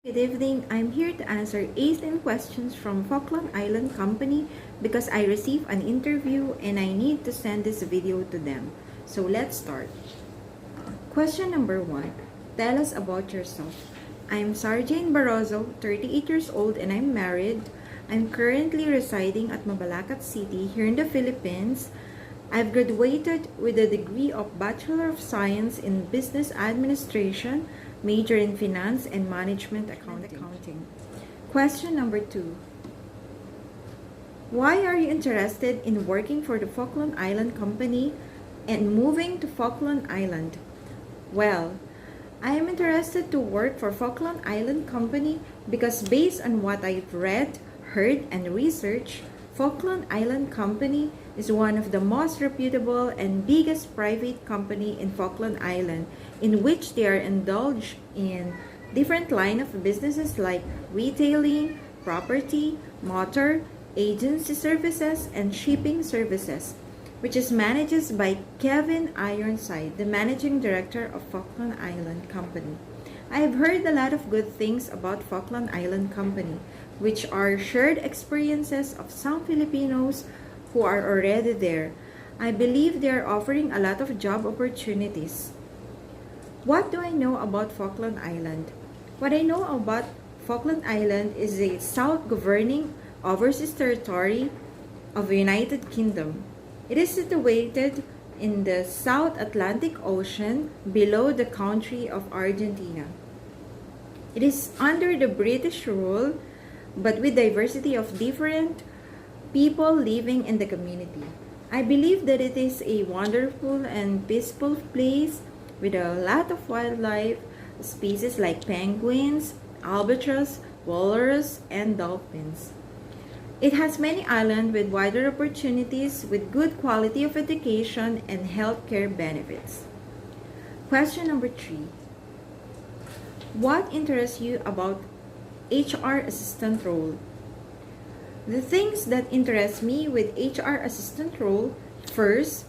Good evening. I'm here to answer 18 questions from Falkland Island Company because I received an interview and I need to send this video to them. So let's start. Question number 1. Tell us about yourself. I'm Sarjane Barrozo, 38 years old and I'm married. I'm currently residing at Mabalacat City here in the Philippines. I've graduated with a degree of Bachelor of Science in Business Administration, major in Finance and Management Accounting. Question number 2. Why are you interested in working for the Falkland Island Company and moving to Falkland Island? Well, I am interested to work for Falkland Island Company because based on what I've read, heard, and researched, Falkland Island Company is one of the most reputable and biggest private company in Falkland Island, in which they are indulged in different line of businesses like retailing, property, motor, agency services, and shipping services, which is managed by Kevin Ironside, the managing director of Falkland Island Company. I have heard a lot of good things about Falkland Island Company, which are shared experiences of some Filipinos who are already there. I believe they are offering a lot of job opportunities. What do I know about Falkland Island? What I know about Falkland Island is a self-governing overseas territory of the United Kingdom. It is situated in the South Atlantic Ocean below the country of Argentina. It is under the British rule, but with diversity of different people living in the community. I believe that it is a wonderful and peaceful place with a lot of wildlife, species like penguins, albatross, walrus, and dolphins. It has many islands with wider opportunities with good quality of education and healthcare benefits. Question number 3. What interests you about HR assistant role? The things that interest me with HR assistant role, first,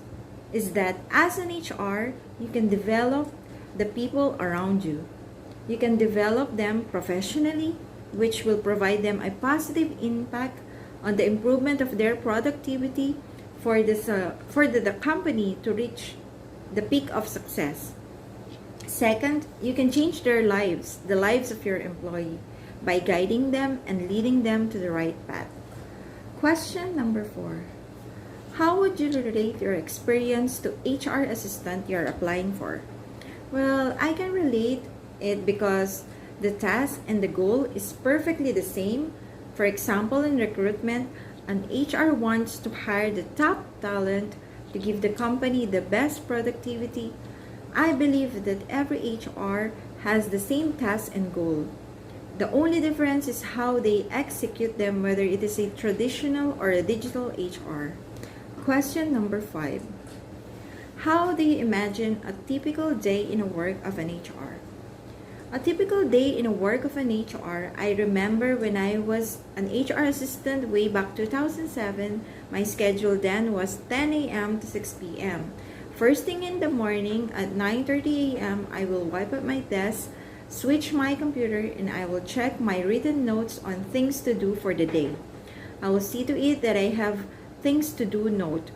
is that as an HR, you can develop the people around you. You can develop them professionally, which will provide them a positive impact on the improvement of their productivity for the company to reach the peak of success. Second, you can change their lives, the lives of your employee, by guiding them and leading them to the right path. Question number 4. How would you relate your experience to HR assistant you're applying for? Well, I can relate it because the task and the goal is perfectly the same. For example, in recruitment, an HR wants to hire the top talent to give the company the best productivity. I believe that every HR has the same task and goal. The only difference is how they execute them, whether it is a traditional or a digital HR. Question number 5. How do you imagine a typical day in the work of an HR? A typical day in the work of an HR, I remember when I was an HR assistant way back 2007, my schedule then was 10 a.m. to 6 p.m. First thing in the morning at 9:30 a.m., I will wipe up my desk, switch my computer, and I will check my written notes on things to do for the day. I will see to it that I have things to do note.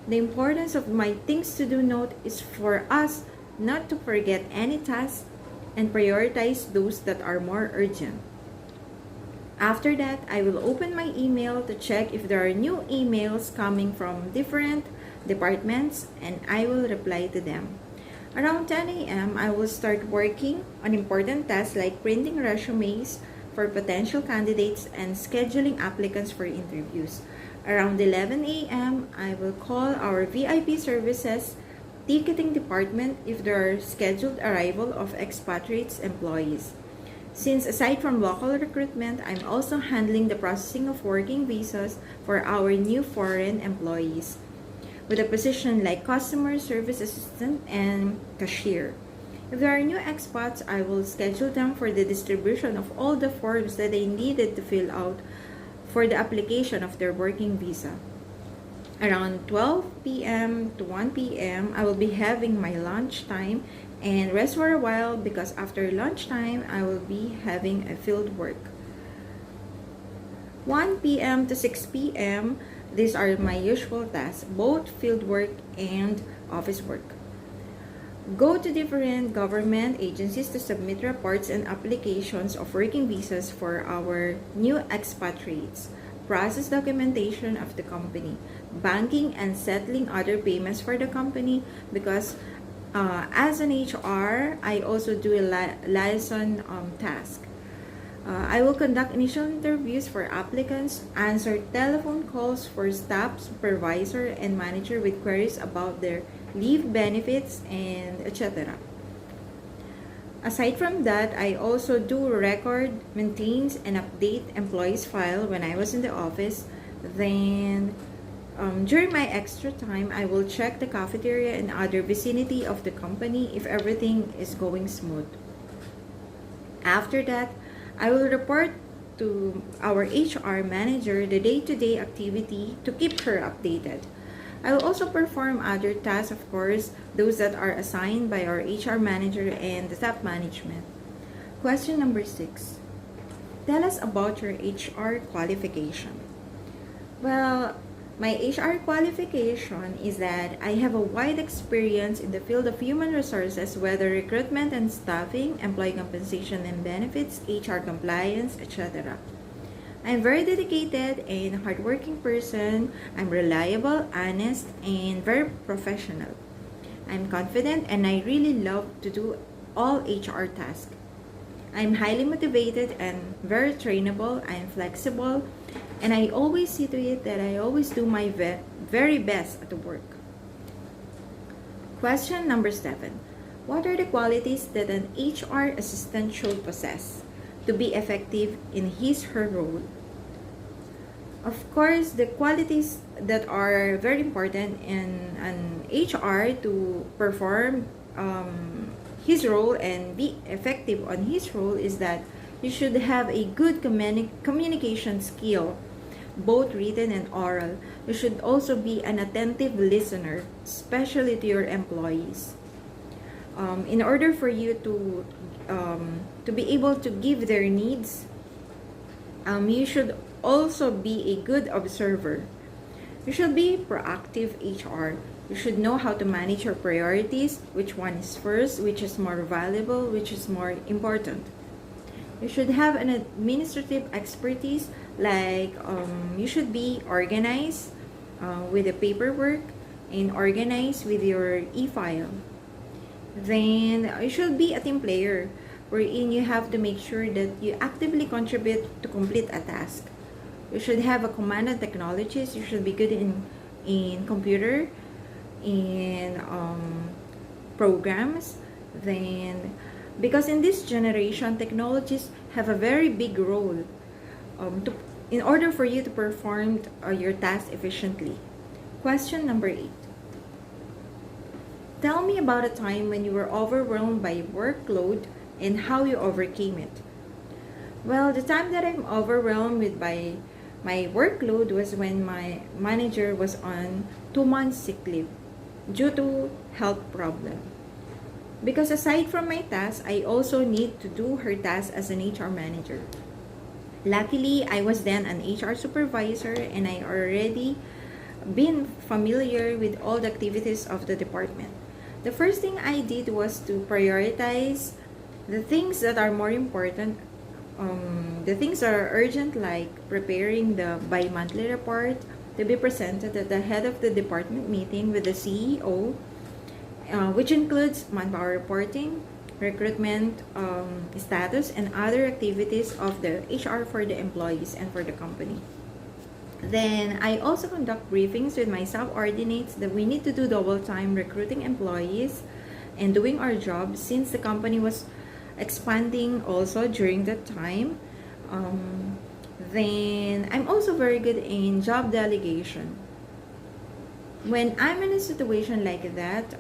The importance of my things to do note is for us not to forget any task and prioritize those that are more urgent. After that, I will open my email to check if there are new emails coming from different departments, and I will reply to them. Around 10 a.m., I will start working on important tasks like printing resumes for potential candidates and scheduling applicants for interviews. Around 11 a.m., I will call our VIP services ticketing department if there are scheduled arrival of expatriates employees. Since aside from local recruitment, I'm also handling the processing of working visas for our new foreign employees, with a position like customer service assistant and cashier. If there are new expats, I will schedule them for the distribution of all the forms that they needed to fill out for the application of their working visa. Around 12 p.m. to 1 p.m., I will be having my lunch time and rest for a while because after lunchtime I will be having a field work. 1 p.m. to 6 p.m. These are my usual tasks, both field work and office work. Go to different government agencies to submit reports and applications of working visas for our new expatriates. Process documentation of the company. Banking and settling other payments for the company because as an HR, I also do a liaison task. I will conduct initial interviews for applicants, answer telephone calls for staff, supervisor, and manager with queries about their leave benefits, and etc. Aside from that, I also do record, maintain, and update employees' file when I was in the office. Then, during my extra time, I will check the cafeteria and other vicinity of the company if everything is going smooth. After that, I will report to our HR manager the day-to-day activity to keep her updated. I will also perform other tasks, of course, those that are assigned by our HR manager and the top management. Question number 6. Tell us about your HR qualification. Well, my HR qualification is that I have a wide experience in the field of human resources, whether recruitment and staffing, employee compensation and benefits, HR compliance, etc. I'm very dedicated and hardworking person. I'm reliable, honest, and very professional. I'm confident and I really love to do all HR tasks. I'm highly motivated and very trainable. I'm flexible and I always see to it that I always do my very best at work. Question number 7. What are the qualities that an HR assistant should possess to be effective in his/her role? Of course, the qualities that are very important in an HR to perform his role and be effective on his role is that you should have a good communication skill, both written and oral. You should also be an attentive listener, especially to your employees. In order for you to be able to give their needs, you should also be a good observer. You should be proactive HR. You should know how to manage your priorities, which one is first, which is more valuable, which is more important. You should have an administrative expertise, like you should be organized with the paperwork and organized with your e-file. Then you should be a team player, wherein you have to make sure that you actively contribute to complete a task. You should have a command on technologies. You should be good in computer, in programs. Then, because in this generation, technologies have a very big role in order for you to perform your task efficiently. Question number 8. Tell me about a time when you were overwhelmed by workload and how you overcame it. Well, the time that I'm overwhelmed with by my workload was when my manager was on 2 months sick leave due to health problem. Because aside from my tasks, I also need to do her tasks as an HR manager. Luckily, I was then an HR supervisor and I already been familiar with all the activities of the department. The first thing I did was to prioritize the things that are more important, the things that are urgent, like preparing the bi-monthly report to be presented at the head of the department meeting with the CEO, which includes manpower reporting, recruitment status, and other activities of the HR for the employees and for the company. Then I also conduct briefings with my subordinates that we need to do double time recruiting employees and doing our job, since the company was expanding also during that time. Then I'm also very good in job delegation. When I'm in a situation like that,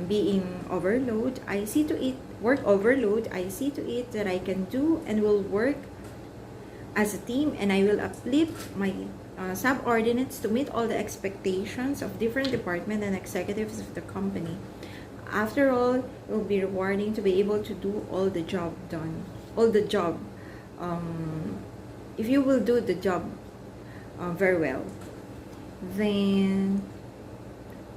being overload, I see to it, work overload, I see to it that I can do and will work as a team, and I will uplift my subordinates to meet all the expectations of different departments and executives of the company. After all, it will be rewarding to be able to do all the job done, all the job. Um, if you will do the job very well. Then,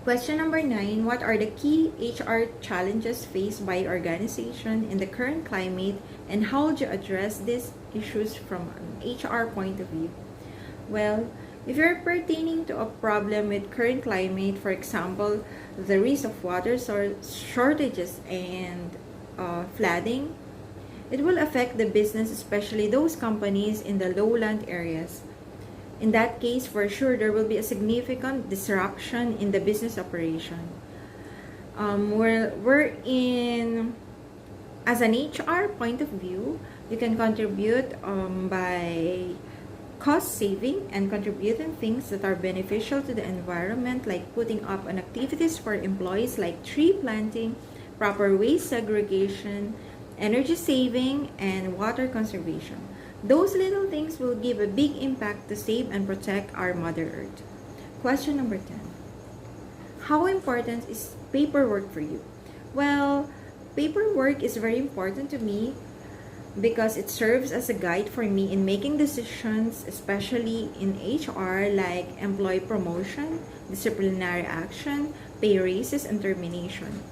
question number 9, what are the key HR challenges faced by organization in the current climate, and how would you address these issues from an HR point of view? Well, if you're pertaining to a problem with current climate, for example, the risk of water shortages and flooding, it will affect the business, especially those companies in the lowland areas. In that case, for sure, there will be a significant disruption in the business operation. We're in, as an HR point of view, you can contribute by cost saving and contributing things that are beneficial to the environment, like putting up on activities for employees like tree planting, proper waste segregation, energy saving, and water conservation. Those little things will give a big impact to save and protect our Mother Earth. Question number 10. How important is paperwork for you? Well, paperwork is very important to me because it serves as a guide for me in making decisions, especially in HR, like employee promotion, disciplinary action, pay raises, and termination.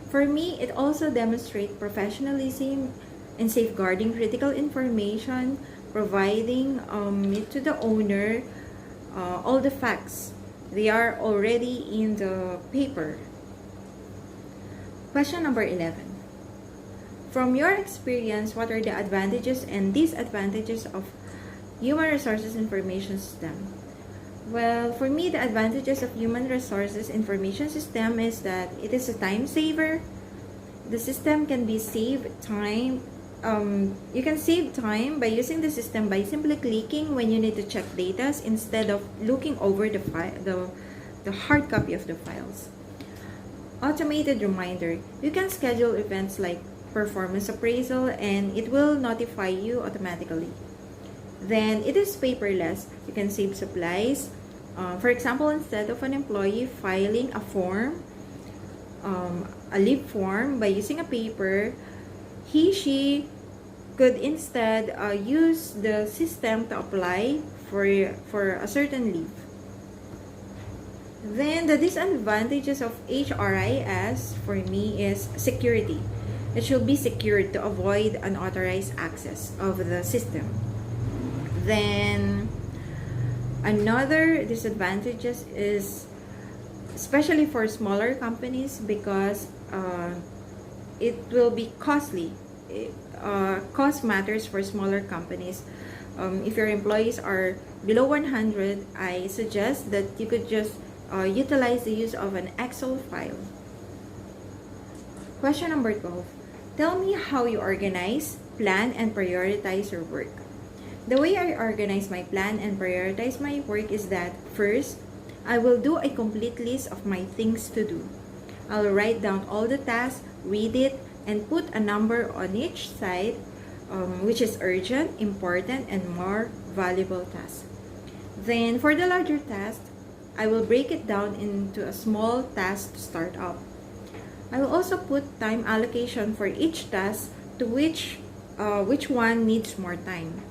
For me, it also demonstrates professionalism in safeguarding critical information, providing it to the owner, all the facts. They are already in the paper. Question number 11. From your experience, what are the advantages and disadvantages of human resources information system? Well, for me, the advantages of human resources information system is that it is a time saver. The system can be save time. You can save time by using the system by simply clicking when you need to check data instead of looking over the hard copy of the files. Automated reminder. You can schedule events like performance appraisal and it will notify you automatically. Then it is paperless. You can save supplies. For example, instead of an employee filing a form, a leave form by using a paper, she could instead use the system to apply for a certain leave. Then the disadvantages of HRIS for me is security. It should be secured to avoid unauthorized access of the system. Then another disadvantages is especially for smaller companies because it will be costly. Cost matters for smaller companies. If your employees are below 100, I suggest that you could just utilize the use of an Excel file. Question number 12. Tell me how you organize, plan, and prioritize your work. The way I organize my plan and prioritize my work is that first, I will do a complete list of my things to do. I'll write down all the tasks, read it, and put a number on each side, which is urgent, important, and more valuable task. Then for the larger task, I will break it down into a small task to start off. I will also put time allocation for each task to which one needs more time.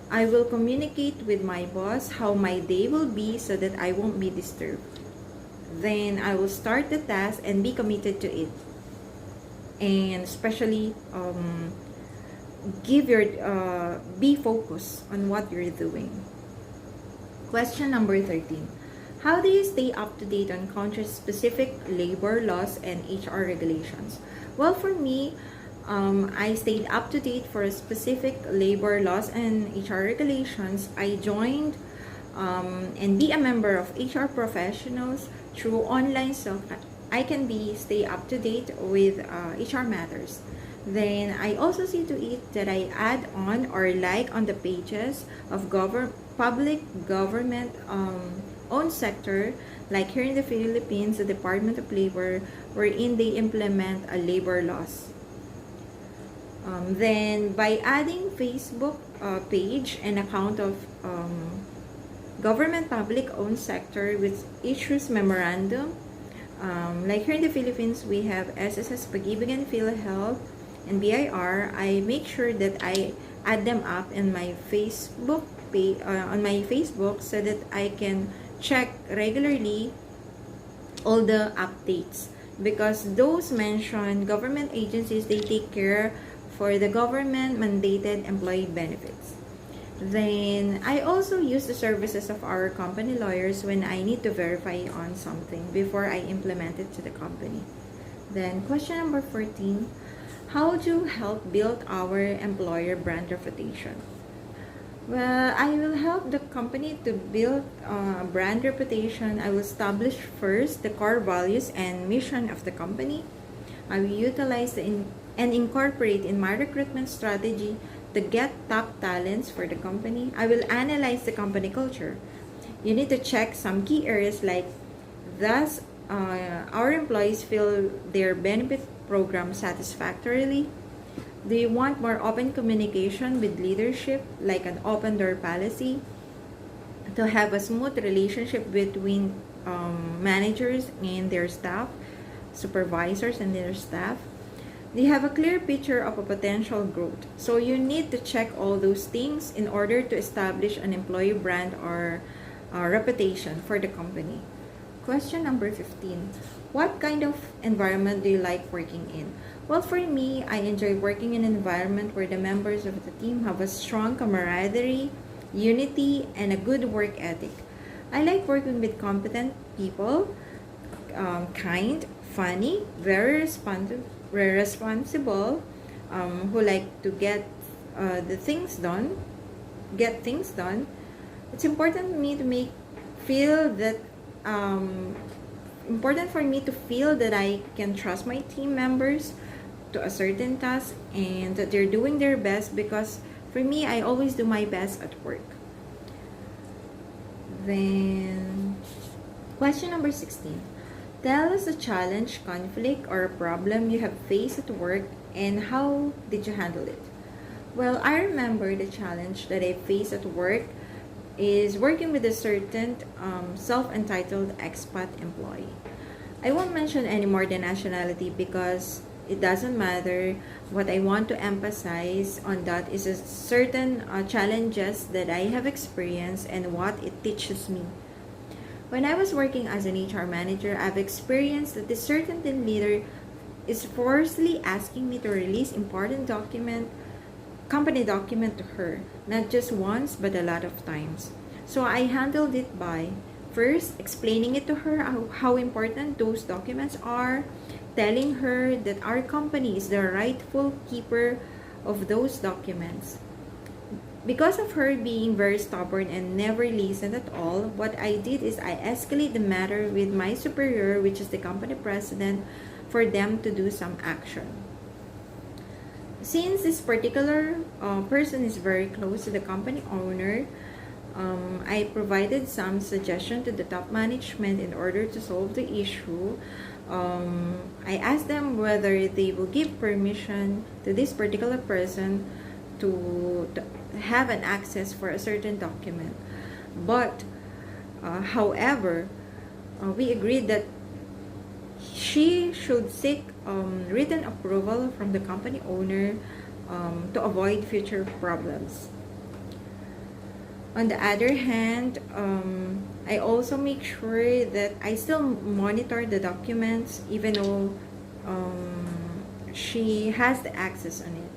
I will communicate with my boss how my day will be so that I won't be disturbed. Then I will start the task and be committed to it. And especially be focused on what you're doing. Question number 13. How do you stay up to date on country-specific labor laws and HR regulations? Well, for me, I stayed up to date for specific labor laws and HR regulations. I joined and be a member of HR professionals through online, so I can stay up to date with HR matters. Then I also see to it that I add on or like on the pages of public government own sector, like here in the Philippines, the Department of Labor, wherein they implement a labor laws. Then by adding Facebook page and account of government public owned sector which issues memorandum Like here in the Philippines, we have SSS Pag-ibig and PhilHealth and BIR. I make sure that I add them up in my Facebook page, on my Facebook, so that I can check regularly all the updates, because those mentioned government agencies, they take care for the government mandated employee benefits. Then I also use the services of our company lawyers when I need to verify on something before I implement it to the company. Then question number 14, how would you help build our employer brand reputation? Well, I will help the company to build a brand reputation. I will establish first the core values and mission of the company. I will utilize and incorporate in my recruitment strategy to get top talents for the company. I will analyze the company culture. You need to check some key areas like, thus, our employees feel their benefit program satisfactorily. Do you want more open communication with leadership, like an open door policy, to have a smooth relationship between managers and their staff, supervisors and their staff? They have a clear picture of a potential growth. So you need to check all those things in order to establish an employee brand or reputation for the company. Question number 15. What kind of environment do you like working in? Well, for me, I enjoy working in an environment where the members of the team have a strong camaraderie, unity, and a good work ethic. I like working with competent people, kind, funny, very responsible, who like to get things done. It's important for me to feel that I can trust my team members to a certain task and that they're doing their best, because for me, I always do my best at work. Then question number 16. Tell us a challenge, conflict, or a problem you have faced at work, and how did you handle it? Well, I remember the challenge that I faced at work is working with a certain self-entitled expat employee. I won't mention any more the nationality because it doesn't matter. What I want to emphasize on that is a certain challenges that I have experienced and what it teaches me. When I was working as an HR manager, I've experienced that this certain team leader is forcefully asking me to release important company document to her, not just once but a lot of times. So I handled it by first explaining it to her how important those documents are, telling her that our company is the rightful keeper of those documents. Because of her being very stubborn and never listened at all, what I did is I escalate the matter with my superior, which is the company president, for them to do some action. Since this particular person is very close to the company owner, I provided some suggestion to the top management in order to solve the issue. I asked them whether they will give permission to this particular person to have an access for a certain document. But, however, we agreed that she should seek written approval from the company owner to avoid future problems. On the other hand, I also make sure that I still monitor the documents even though she has the access on it.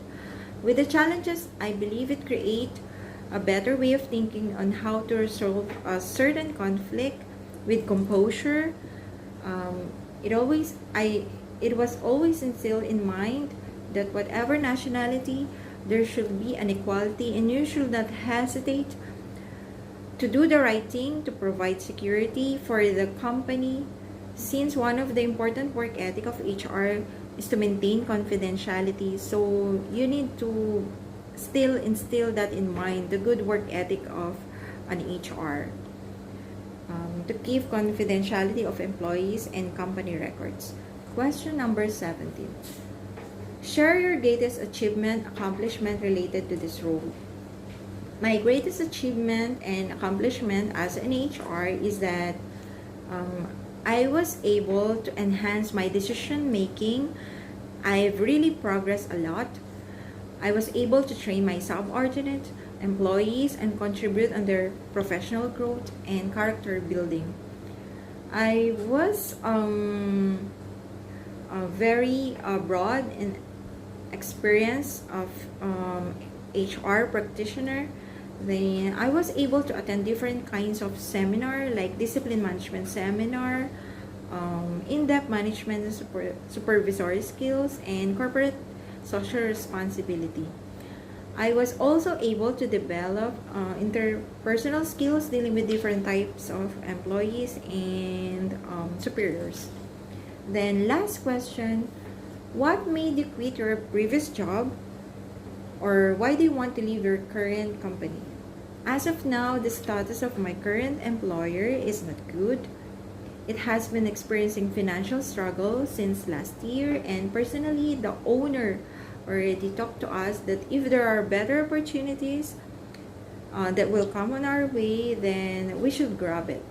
With the challenges, I believe it creates a better way of thinking on how to resolve a certain conflict with composure. It was always instilled in mind that whatever nationality, there should be an equality, and you should not hesitate to do the right thing to provide security for the company, since one of the important work ethic of HR is to maintain confidentiality. So you need to still instill that in mind, the good work ethic of an HR, to keep confidentiality of employees and company records. Question number 17. Share your greatest achievement, accomplishment related to this role. My greatest achievement and accomplishment as an HR is that I was able to enhance my decision making. I've really progressed a lot. I was able to train my subordinate employees and contribute on their professional growth and character building. I was very broad in experience of HR practitioner. Then I was able to attend different kinds of seminar like discipline management seminar, in-depth management and supervisory skills, and corporate social responsibility. I was also able to develop interpersonal skills dealing with different types of employees and superiors. Then last question, what made you quit your previous job, or why do you want to leave your current company? As of now, the status of my current employer is not good. It has been experiencing financial struggle since last year, and personally, the owner already talked to us that if there are better opportunities that will come on our way, then we should grab it.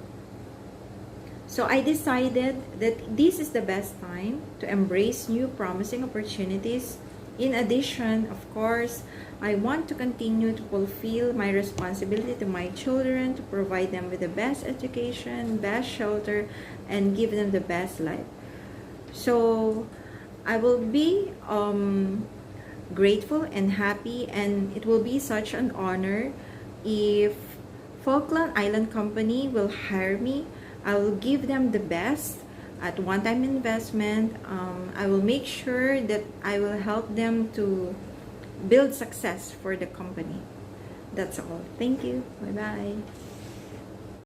So I decided that this is the best time to embrace new promising opportunities. In addition, of course, I want to continue to fulfill my responsibility to my children, to provide them with the best education, best shelter, and give them the best life. So I will be grateful and happy, and it will be such an honor if Falkland Island Company will hire me. I will give them the best at one-time investment. I will make sure that I will help them to build success for the company. That's all. Thank you. Bye-bye.